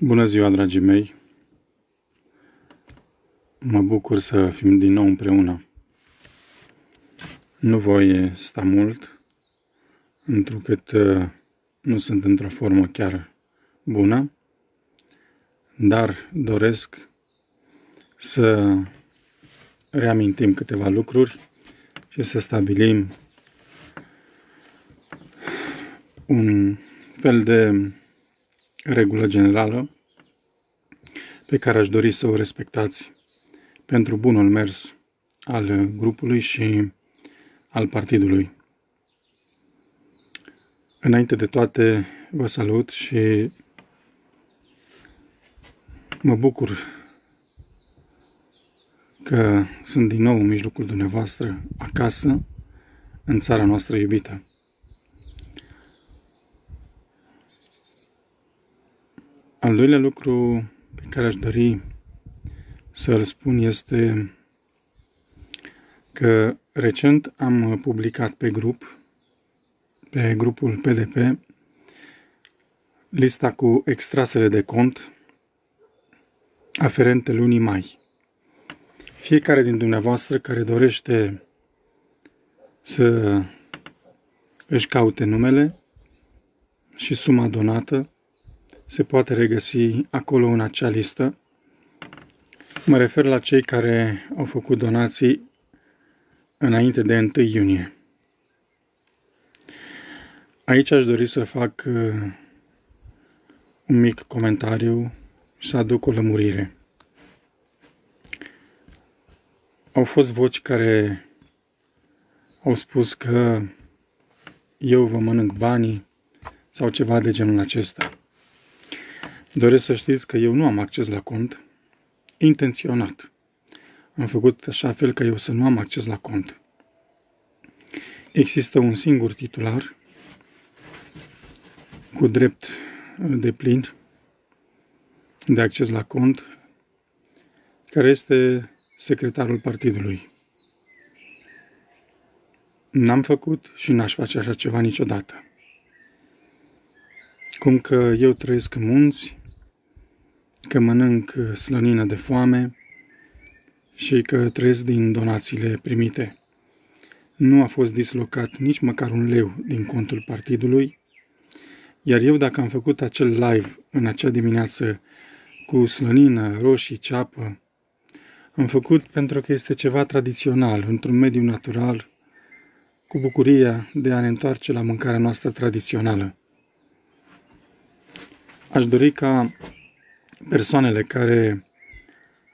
Bună ziua, dragii mei! Mă bucur să fim din nou împreună. Nu voi sta mult, întrucât nu sunt într-o formă chiar bună, dar doresc să reamintim câteva lucruri și să stabilim un fel de regulă generală pe care aș dori să o respectați pentru bunul mers al grupului și al partidului. Înainte de toate, vă salut și mă bucur că sunt din nou în mijlocul dumneavoastră, acasă, în țara noastră iubită. Al doilea lucru pe care aș dori să îl spun este că recent am publicat pe grupul PDP, lista cu extrasele de cont aferente lunii mai. Fiecare din dumneavoastră care dorește să își caute numele și suma donată se poate regăsi acolo în acea listă. Mă refer la cei care au făcut donații înainte de 1 iunie. Aici aș dori să fac un mic comentariu și să aduc o lămurire. Au fost voci care au spus că eu vă mănânc banii sau ceva de genul acesta. Doresc să știți că eu nu am acces la cont, intenționat. Am făcut așa fel ca eu să nu am acces la cont. Există un singur titular cu drept de plin de acces la cont, care este secretarul partidului. N-am făcut și n-aș face așa ceva niciodată. Cum că eu trăiesc în munți, că mănânc slănină de foame și că trăiesc din donațiile primite. Nu a fost dislocat nici măcar un leu din contul partidului, iar eu, dacă am făcut acel live în acea dimineață cu slănină, roșii, ceapă, am făcut pentru că este ceva tradițional, într-un mediu natural, cu bucuria de a ne întoarce la mâncarea noastră tradițională. Aș dori ca persoanele care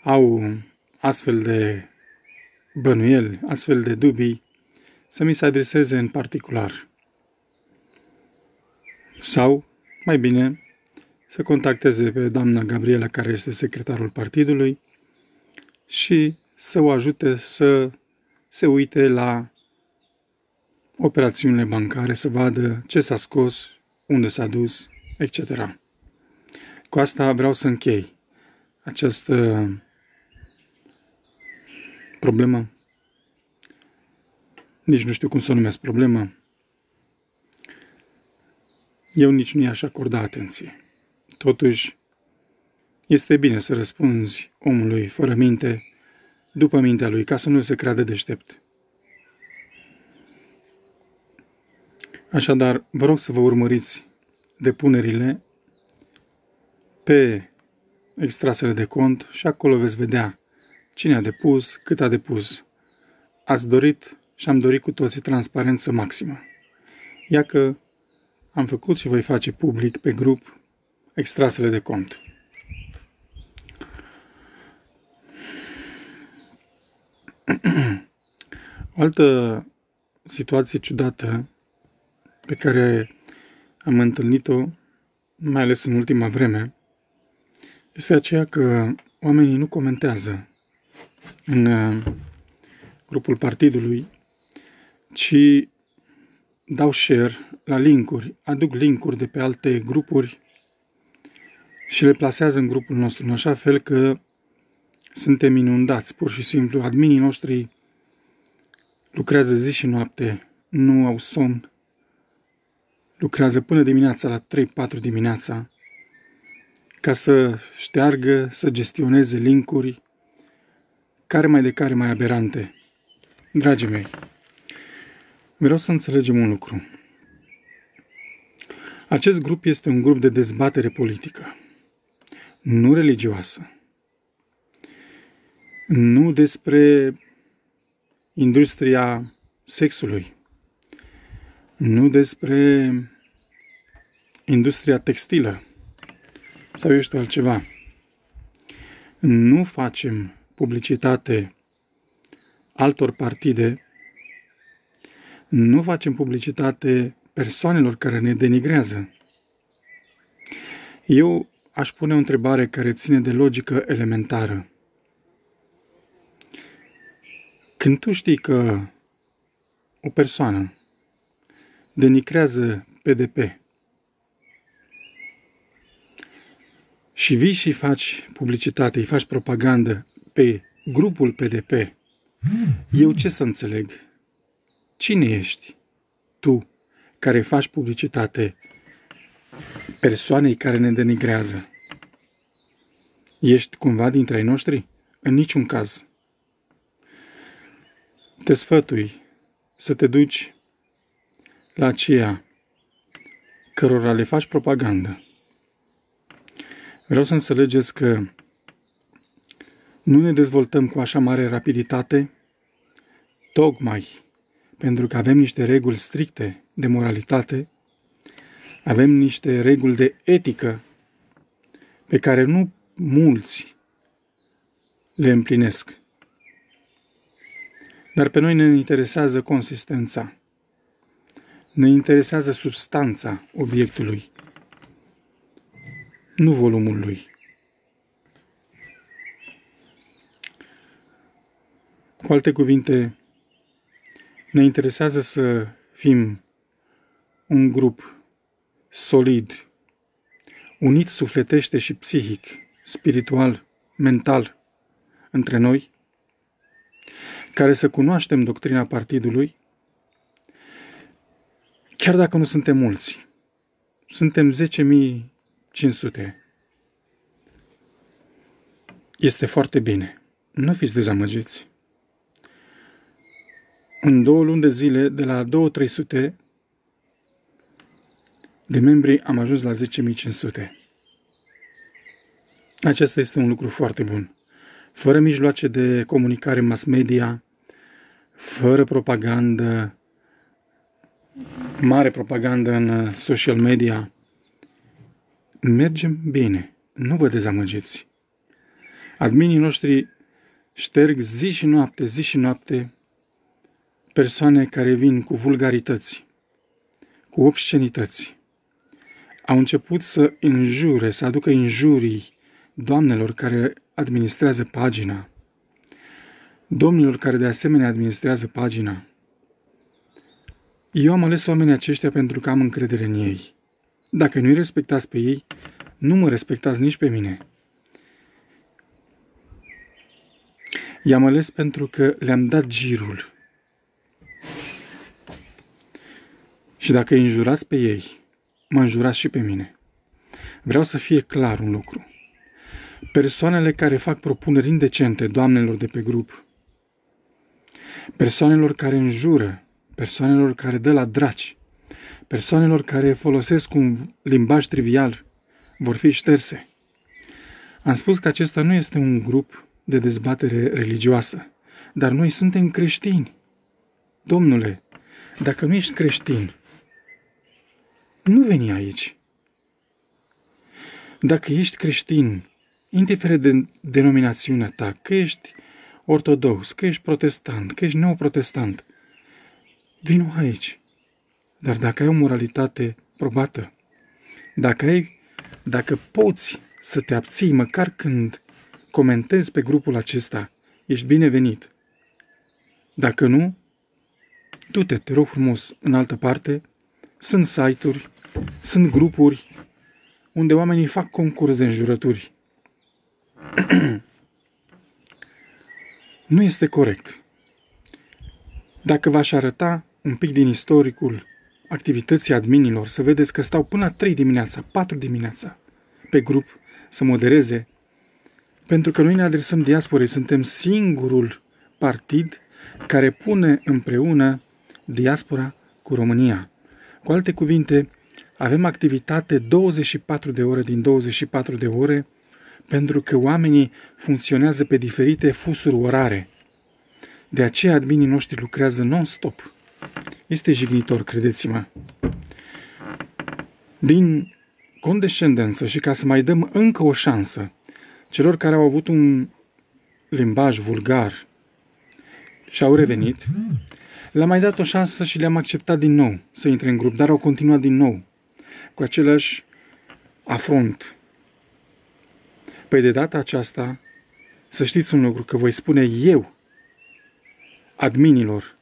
au astfel de bănuieli, astfel de dubii, să mi se adreseze în particular. Sau, mai bine, să contacteze pe doamna Gabriela, care este secretarul partidului, și să o ajute să se uite la operațiunile bancare, să vadă ce s-a scos, unde s-a dus, etc. Cu asta vreau să închei această problemă. Nici nu știu cum să o numesc problemă. Eu nici nu i-aș acorda atenție. Totuși, este bine să răspunzi omului fără minte, după mintea lui, ca să nu se creadă deștept. Așadar, vă rog să vă urmăriți depunerile pe extrasele de cont și acolo veți vedea cine a depus, cât a depus. Ați dorit și am dorit cu toții transparență maximă. Ia că am făcut și voi face public pe grup extrasele de cont. O altă situație ciudată pe care am întâlnit-o, mai ales în ultima vreme, este aceea că oamenii nu comentează în grupul partidului, ci dau share la linkuri, aduc linkuri de pe alte grupuri și le plasează în grupul nostru, în așa fel că suntem inundați, pur și simplu. Adminii noștri lucrează zi și noapte, nu au somn, lucrează până dimineața la 3-4 dimineața ca să șteargă, să gestioneze linkuri care mai aberante. Dragii mei, vreau să înțelegem un lucru. Acest grup este un grup de dezbatere politică, nu religioasă, nu despre industria sexului, nu despre industria textilă sau eu știu altceva. Nu facem publicitate altor partide, nu facem publicitate persoanelor care ne denigrează. Eu aș pune o întrebare care ține de logică elementară. Când tu știi că o persoană denigrează PDP și vii și faci publicitate, îi faci propagandă pe grupul PDP, eu ce să înțeleg? Cine ești tu care faci publicitate persoanei care ne denigrează? Ești cumva dintre ai noștri? În niciun caz. Te sfătui să te duci la aceia cărora le faci propagandă. Vreau să înțelegeți că nu ne dezvoltăm cu așa mare rapiditate tocmai pentru că avem niște reguli stricte de moralitate, avem niște reguli de etică pe care nu mulți le împlinesc. Dar pe noi ne interesează consistența, ne interesează substanța obiectului, nu volumul lui. Cu alte cuvinte, ne interesează să fim un grup solid, unit sufletește și psihic, spiritual, mental între noi, care să cunoaștem doctrina partidului, chiar dacă nu suntem mulți. Suntem 10.500. Este foarte bine. Nu fiți dezamăgiți. În 2 luni de zile, de la 200-300 de membri, am ajuns la 10.500. Acesta este un lucru foarte bun. Fără mijloace de comunicare mass media, fără propagandă, mare propagandă în social media, mergem bine. Nu vă dezamăgiți. Adminii noștri șterg zi și noapte persoane care vin cu vulgarități, cu obscenități. Au început să înjure, să aducă injurii doamnelor care administrează pagina, domnilor care de asemenea administrează pagina. Eu am ales oamenii aceștia pentru că am încredere în ei. Dacă nu-i respectați pe ei, nu mă respectați nici pe mine. I-am ales pentru că le-am dat girul. Și dacă îi înjurați pe ei, mă înjurați și pe mine. Vreau să fie clar un lucru. Persoanele care fac propuneri indecente doamnelor de pe grup, persoanelor care înjură, persoanelor care dă la draci, persoanelor care folosesc un limbaj trivial, vor fi șterse. Am spus că acesta nu este un grup de dezbatere religioasă, dar noi suntem creștini. Domnule, dacă nu ești creștin, nu veni aici. Dacă ești creștin, indiferent de denominațiunea ta, că ești ortodox, că ești protestant, că ești neoprotestant, vino aici. Dar dacă ai o moralitate probată, dacă poți să te abții măcar când comentezi pe grupul acesta, ești binevenit. Dacă nu, du-te, te rog frumos, în altă parte. Sunt site-uri, sunt grupuri unde oamenii fac concurs de înjurături. Nu este corect. Dacă v-aș arăta un pic din istoricul activității adminilor, să vedeți că stau până la 3 dimineața, 4 dimineața pe grup să modereze, pentru că noi ne adresăm diasporei, suntem singurul partid care pune împreună diaspora cu România. Cu alte cuvinte, avem activitate 24 de ore din 24 de ore, pentru că oamenii funcționează pe diferite fusuri orare. De aceea adminii noștri lucrează non-stop. Este jignitor, credeți-mă. Din condescendență și ca să mai dăm încă o șansă celor care au avut un limbaj vulgar și au revenit, le-am mai dat o șansă și le-am acceptat din nou să intre în grup, dar au continuat din nou cu același afront. Păi de data aceasta, să știți un lucru, că voi spune eu, adminilor,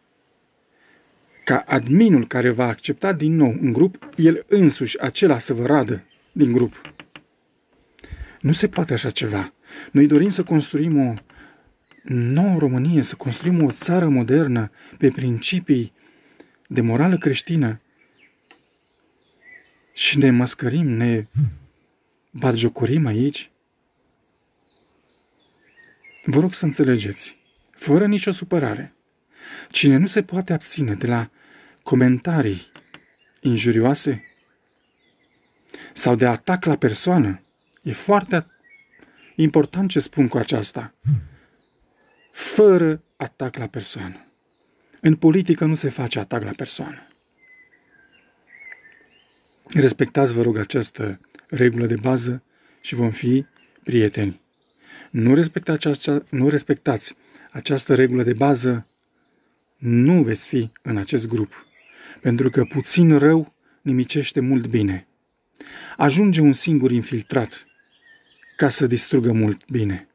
ca adminul care va accepta din nou în grup, el însuși acela să vă radă din grup. Nu se poate așa ceva. Noi dorim să construim o nouă Românie, să construim o țară modernă pe principii de morală creștină și ne măscărim, ne batjocorim aici. Vă rog să înțelegeți, fără nicio supărare, cine nu se poate abține de la comentarii injurioase sau de atac la persoană, e foarte important ce spun cu aceasta. Fără atac la persoană. În politică nu se face atac la persoană. Respectați, vă rog, această regulă de bază și vom fi prieteni. Nu respectați această regulă de bază, nu veți fi în acest grup. Pentru că puțin rău nimicește mult bine. Ajunge un singur infiltrat ca să distrugă mult bine.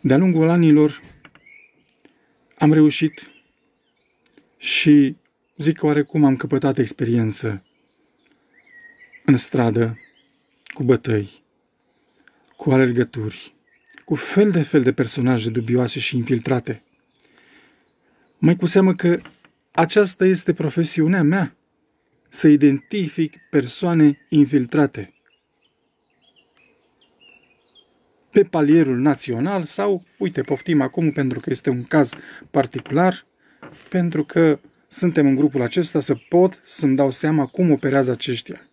De-a lungul anilor am reușit și zic că oarecum am căpătat experiență în stradă, cu bătăi, cu alergături, cu fel de personaje dubioase și infiltrate. Mai cu seamă că aceasta este profesiunea mea, să identific persoane infiltrate pe palierul național sau, uite, poftim acum pentru că este un caz particular, pentru că suntem în grupul acesta, să pot să-mi dau seama cum operează aceștia.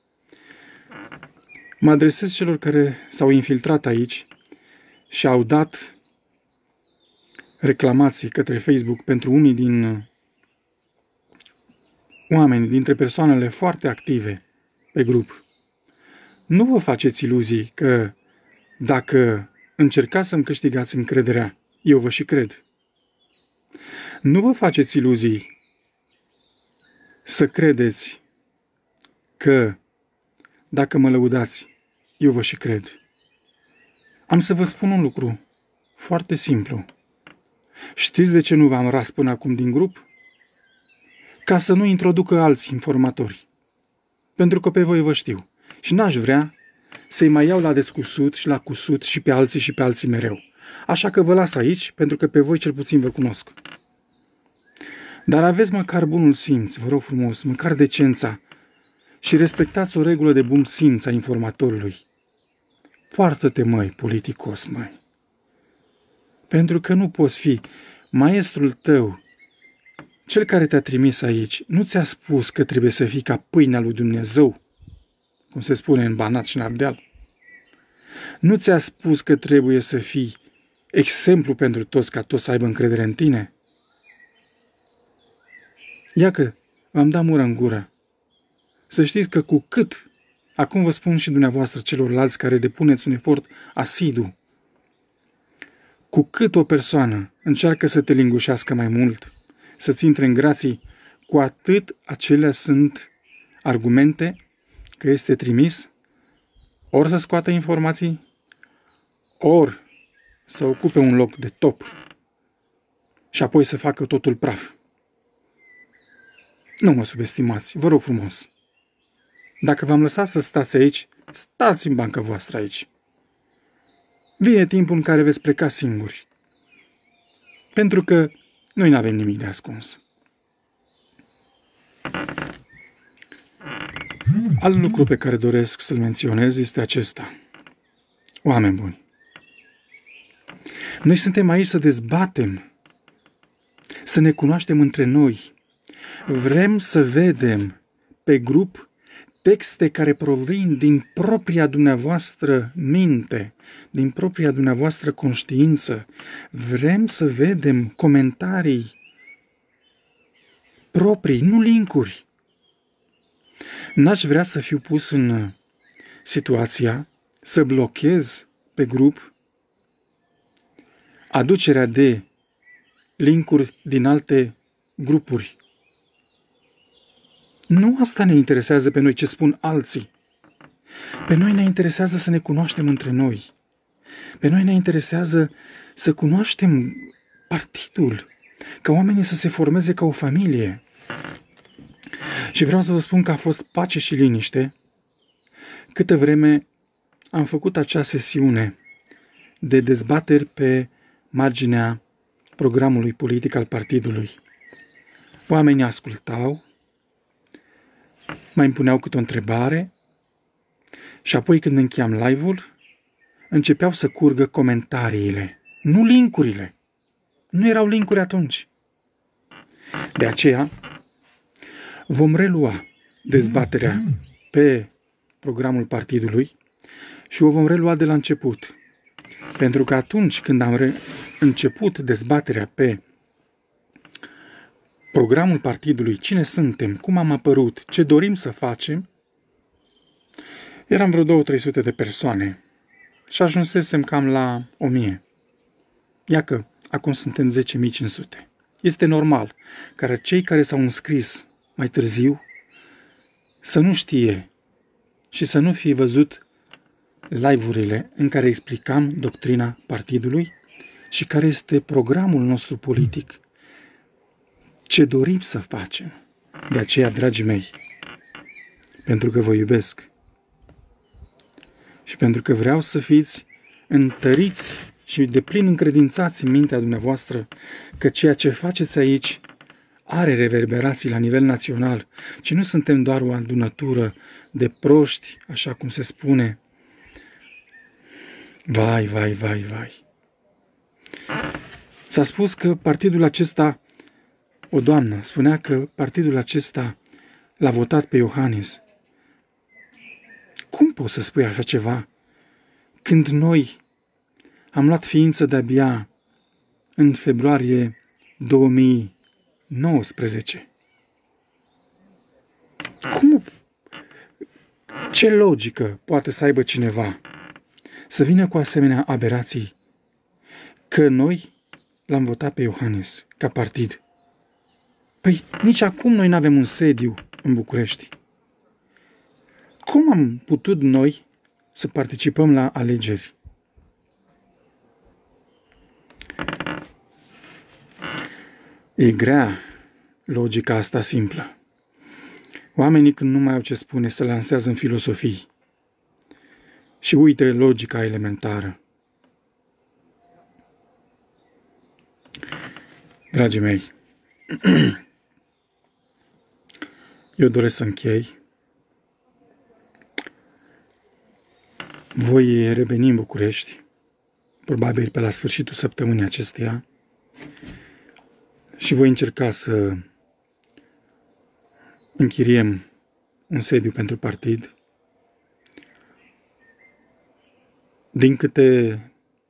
Mă adresez celor care s-au infiltrat aici și au dat reclamații către Facebook pentru unii din oameni, dintre persoanele foarte active pe grup. Nu vă faceți iluzii că dacă încercați să-mi câștigați încrederea, eu vă și cred. Nu vă faceți iluzii să credeți că dacă mă lăudați, eu vă și cred. Am să vă spun un lucru foarte simplu. Știți de ce nu v-am ras până acum din grup? Ca să nu introducă alți informatori. Pentru că pe voi vă știu. Și n-aș vrea să-i mai iau la descusut și la cusut și pe alții mereu. Așa că vă las aici, pentru că pe voi cel puțin vă cunosc. Dar aveți măcar bunul simț, vă rog frumos, măcar decența și respectați o regulă de bun simț a informatorului. Poartă-te, măi, politicos, măi. Pentru că nu poți fi maestrul tău, cel care te-a trimis aici, nu ți-a spus că trebuie să fii ca pâinea lui Dumnezeu, cum se spune în Banat și în Ardeal. Nu ți-a spus că trebuie să fii exemplu pentru toți, ca toți să aibă încredere în tine. Ia că v-am dat mură în gură. Să știți că cu cât, acum vă spun și dumneavoastră celorlalți care depuneți un efort asidu, cu cât o persoană încearcă să te lingușească mai mult, să-ți intre în grații, cu atât acelea sunt argumente că este trimis ori să scoată informații, ori să ocupe un loc de top și apoi să facă totul praf. Nu mă subestimați, vă rog frumos. Dacă v-am lăsat să stați aici, stați în banca voastră aici. Vine timpul în care veți pleca singuri. Pentru că noi nu avem nimic de ascuns. Alt lucru pe care doresc să-l menționez este acesta. Oameni buni, noi suntem aici să dezbatem, să ne cunoaștem între noi. Vrem să vedem pe grup texte care provin din propria dumneavoastră minte, din propria dumneavoastră conștiință. Vrem să vedem comentarii proprii, nu linkuri. N-aș vrea să fiu pus în situația să blochez pe grup aducerea de linkuri din alte grupuri. Nu asta ne interesează pe noi ce spun alții. Pe noi ne interesează să ne cunoaștem între noi. Pe noi ne interesează să cunoaștem partidul, ca oamenii să se formeze ca o familie. Și vreau să vă spun că a fost pace și liniște câtă vreme am făcut acea sesiune de dezbateri pe marginea programului politic al partidului. Oamenii ascultau, mai îmi puneau câte o întrebare și apoi când încheiam live-ul, începeau să curgă comentariile, nu linkurile. Nu erau linkuri atunci. De aceea vom relua dezbaterea pe programul partidului și o vom relua de la început. Pentru că atunci când am început dezbaterea pe programul partidului, cine suntem, cum am apărut, ce dorim să facem, eram vreo 200-300 de persoane și ajunsesem cam la 1000. Iacă, acum suntem 10.500. Este normal ca cei care s-au înscris mai târziu să nu știe și să nu fie văzut live-urile în care explicam doctrina partidului și care este programul nostru politic. Ce dorim să facem. De aceea, dragii mei, pentru că vă iubesc și pentru că vreau să fiți întăriți și deplin încredințați în mintea dumneavoastră că ceea ce faceți aici are reverberații la nivel național, ci nu suntem doar o adunătură de proști, așa cum se spune. Vai, vai, vai, vai. S-a spus că partidul acesta, o doamnă spunea că partidul acesta l-a votat pe Iohannis. Cum poți să spui așa ceva când noi am luat ființă de-abia în februarie 2019? Ce logică poate să aibă cineva să vină cu asemenea aberații că noi l-am votat pe Iohannis ca partid? Păi nici acum noi nu avem un sediu în București. Cum am putut noi să participăm la alegeri? E grea logica asta simplă. Oamenii când nu mai au ce spune se lansează în filosofii și uită logica elementară. Dragii mei, eu doresc să închei. Voi reveni în București, probabil pe la sfârșitul săptămânii acesteia, și voi încerca să închiriem un sediu pentru partid. Din câte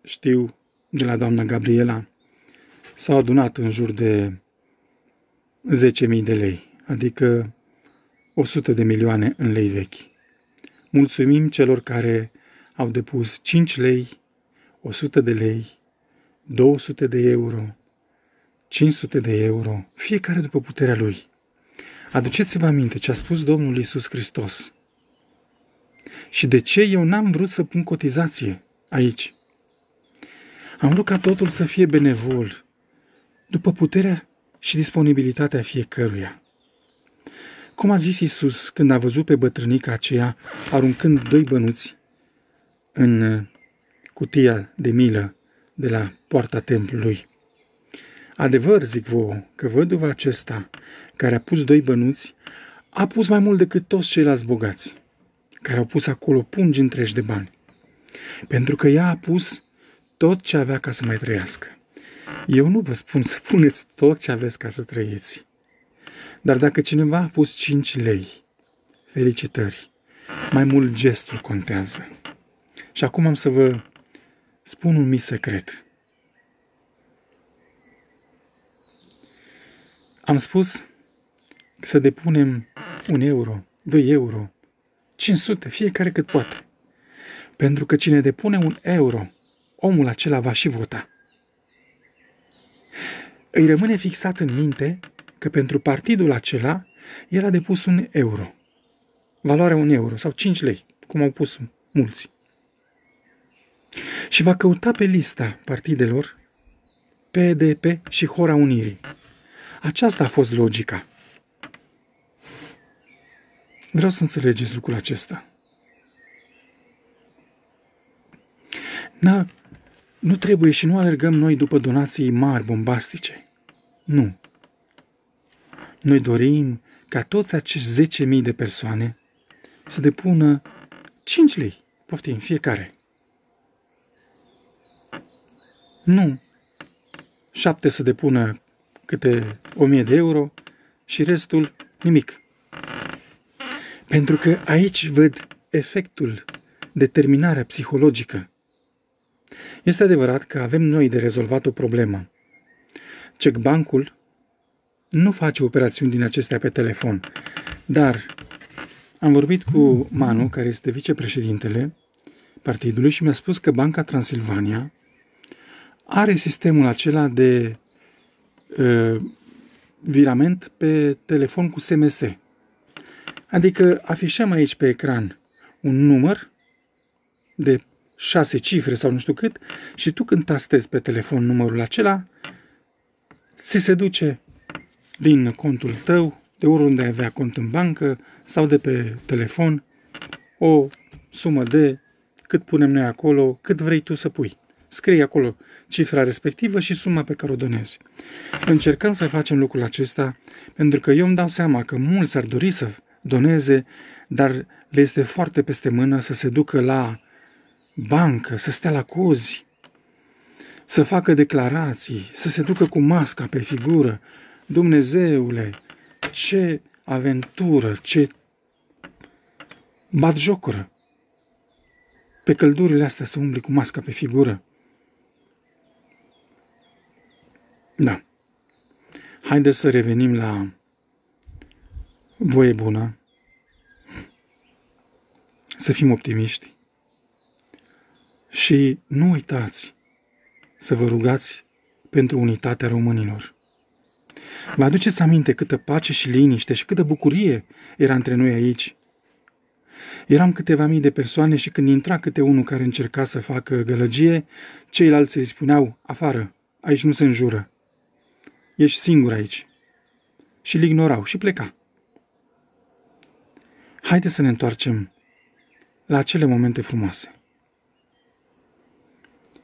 știu de la doamna Gabriela, s-au adunat în jur de 10.000 de lei, adică 100 de milioane în lei vechi. Mulțumim celor care au depus 5 lei, 100 de lei, 200 de euro, 500 de euro, fiecare după puterea lui. Aduceți-vă aminte ce a spus Domnul Iisus Hristos. Și de ce eu n-am vrut să pun cotizație aici? Am vrut ca totul să fie benevol, după puterea și disponibilitatea fiecăruia. Cum a zis Iisus când a văzut pe bătrânica aceea aruncând 2 bănuți în cutia de milă de la poarta templului. Adevăr, zic vouă, că văduva acesta, care a pus 2 bănuți, a pus mai mult decât toți ceilalți bogați, care au pus acolo pungi întregi de bani. Pentru că ea a pus tot ce avea ca să mai trăiască. Eu nu vă spun să puneți tot ce aveți ca să trăiți. Dar dacă cineva a pus 5 lei, felicitări, mai mult gestul contează. Și acum am să vă spun un mic secret. Am spus să depunem 1 euro, 2 euro, 500, fiecare cât poate. Pentru că cine depune 1 euro, omul acela va și vota. Îi rămâne fixat în minte că pentru partidul acela el a depus 1 euro. Valoarea 1 euro sau 5 lei, cum au pus mulți. Și va căuta pe lista partidelor PDP și Hora Unirii. Aceasta a fost logica. Vreau să înțelegeți lucrul acesta. Nu trebuie și nu alergăm noi după donații mari, bombastice. Nu. Noi dorim ca toți acești 10.000 de persoane să depună 5 lei, poftim, fiecare. Nu 7 să depună câte 1.000 de euro și restul nimic. Pentru că aici văd efectul, determinarea psihologică. Este adevărat că avem noi de rezolvat o problemă. CEC-bancul nu face operațiuni din acestea pe telefon, dar am vorbit cu Manu, care este vicepreședintele partidului, și mi-a spus că Banca Transilvania are sistemul acela de virament pe telefon cu SMS. Adică afișăm aici pe ecran un număr de 6 cifre sau nu știu cât și tu când tastezi pe telefon numărul acela, ți se duce din contul tău, de oriunde ai avea cont în bancă sau de pe telefon, o sumă de cât punem noi acolo, cât vrei tu să pui. Scrii acolo cifra respectivă și suma pe care o donezi. Încercăm să facem lucrul acesta pentru că eu îmi dau seama că mulți ar dori să doneze, dar le este foarte peste mână să se ducă la bancă, să stea la cozi, să facă declarații, să se ducă cu masca pe figură. Dumnezeule, ce aventură, ce batjocură! Pe căldurile astea să umbli cu masca pe figură. Da. Haideți să revenim la voie bună, să fim optimiști și nu uitați să vă rugați pentru unitatea românilor. Vă aduceți aminte câtă pace și liniște și câtă bucurie era între noi aici? Eram câteva mii de persoane și când intra câte unul care încerca să facă gălăgie, ceilalți îi spuneau, afară, aici nu se înjură. Ești singur aici. Și îl ignorau și pleca. Haideți să ne întoarcem la acele momente frumoase.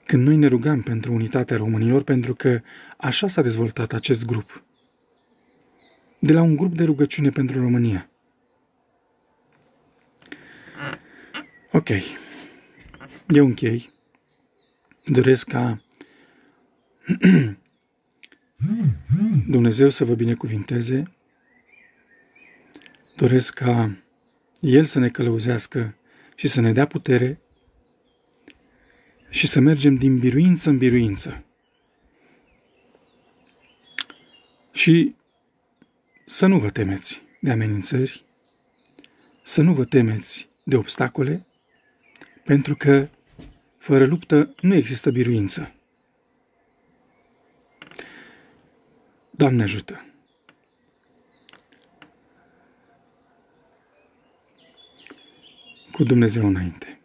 Când noi ne rugam pentru unitatea românilor, pentru că așa s-a dezvoltat acest grup. De la un grup de rugăciune pentru România. Ok. Eu închei. Doresc ca Dumnezeu să vă binecuvinteze. Doresc ca El să ne călăuzească și să ne dea putere și să mergem din biruință în biruință. Și să nu vă temeți de amenințări, să nu vă temeți de obstacole, pentru că fără luptă nu există biruință. Doamne ajută! Cu Dumnezeu înainte.